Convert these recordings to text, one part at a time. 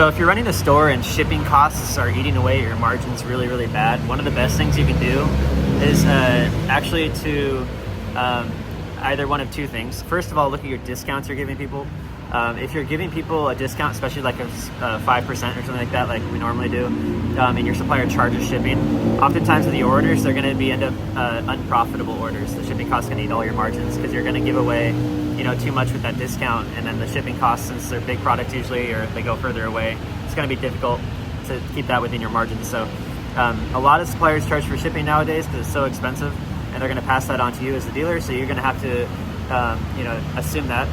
So if you're running a store and shipping costs are eating away at your margins really, really bad, one of the best things you can do is actually to either one of two things. First of all, look at your discounts you're giving people. If you're giving people a discount, especially like a 5% or something like that, like we normally do, and your supplier charges shipping, oftentimes with your orders, they're going to end up unprofitable orders. The shipping costs going to eat all your margins because you're going to give away, too much with that discount, and then the shipping costs, since they're big products usually, or they go further away, it's going to be difficult to keep that within your margins. So a lot of suppliers charge for shipping nowadays because it's so expensive, and they're going to pass that on to you as the dealer. So you're going to have to, assume that.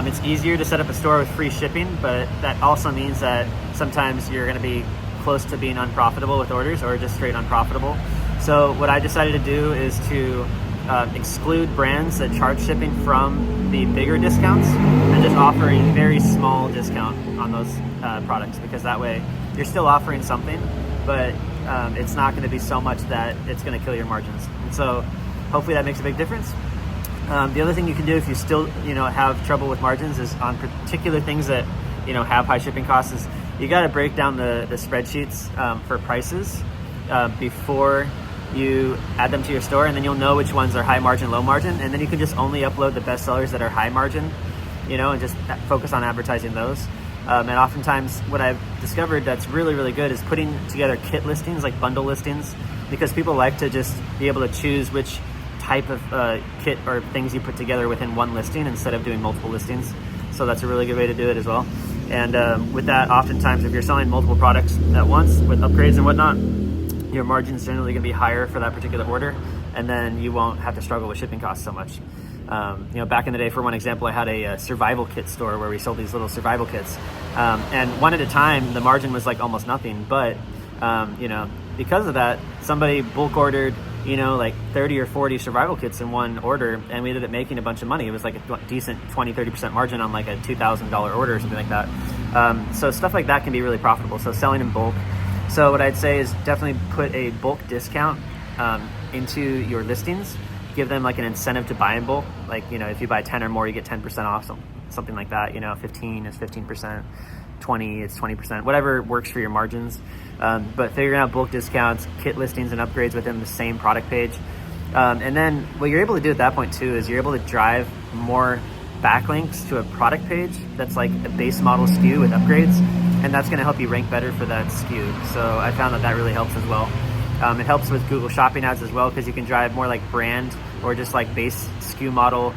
It's easier to set up a store with free shipping, but that also means that sometimes you're going to be close to being unprofitable with orders, or just straight unprofitable. So what I decided to do is to exclude brands that charge shipping from the bigger discounts and just offer a very small discount on those products, because that way you're still offering something, but it's not going to be so much that it's going to kill your margins. And so hopefully that makes a big difference. The other thing you can do if you still, have trouble with margins is on particular things that, have high shipping costs, is you got to break down the spreadsheets for prices before you add them to your store, and then you'll know which ones are high margin, low margin, and then you can just only upload the best sellers that are high margin, and just focus on advertising those. And oftentimes what I've discovered that's really, really good is putting together kit listings, like bundle listings, because people like to just be able to choose which type of kit or things you put together within one listing instead of doing multiple listings. So that's a really good way to do it as well. And with that, oftentimes if you're selling multiple products at once with upgrades and whatnot, your margin's generally going to be higher for that particular order, and then you won't have to struggle with shipping costs so much. Back in the day, for one example, I had a survival kit store where we sold these little survival kits, and one at a time the margin was like almost nothing, but because of that, somebody bulk ordered like 30 or 40 survival kits in one order, and we ended up making a bunch of money. It was like a decent 20-30% margin on like a $2,000 order or something like that. So stuff like that can be really profitable, so selling in bulk. So what I'd say is definitely put a bulk discount into your listings. Give them like an incentive to buy in bulk. Like, if you buy 10 or more, you get 10% off, something like that. 15 is 15%, 20 is 20%, whatever works for your margins. But figuring out bulk discounts, kit listings, and upgrades within the same product page. And then what you're able to do at that point too is you're able to drive more backlinks to a product page that's like a base model SKU with upgrades, and that's going to help you rank better for that SKU. So I found that really helps as well. It helps with Google Shopping ads as well, because you can drive more like brand or just like base SKU model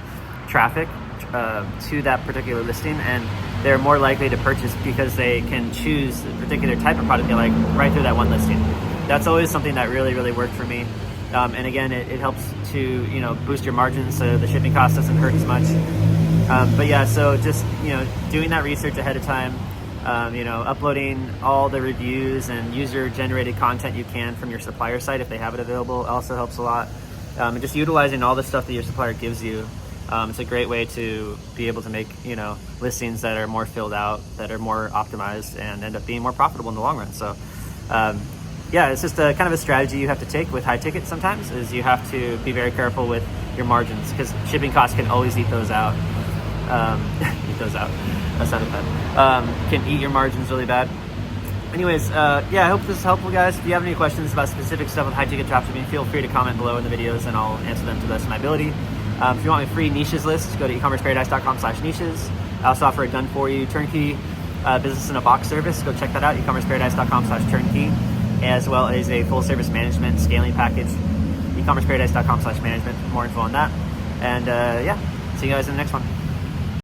traffic to that particular listing, and they're more likely to purchase because they can choose a particular type of product they like right through that one listing. That's always something that really, really worked for me. And again, it helps to boost your margins so the shipping cost doesn't hurt as much. But yeah, so just doing that research ahead of time, uploading all the reviews and user-generated content you can from your supplier site if they have it available also helps a lot. And just utilizing all the stuff that your supplier gives you. It's a great way to be able to make listings that are more filled out, that are more optimized, and end up being more profitable in the long run. So it's just a kind of a strategy you have to take with high tickets sometimes, is you have to be very careful with your margins, because shipping costs can always eat those out. Eat those out. That's not bad. Can eat your margins really bad. Anyways, I hope this is helpful, guys. If you have any questions about specific stuff with high ticket dropshipping, feel free to comment below in the videos, and I'll answer them to the best of my ability. If you want my free niches list, go to ecommerceparadise.com/niches. I also offer a done-for-you turnkey business in a box service. Go check that out, ecommerceparadise.com/turnkey, as well as a full-service management scaling package, ecommerceparadise.com/management. More info on that. And see you guys in the next one.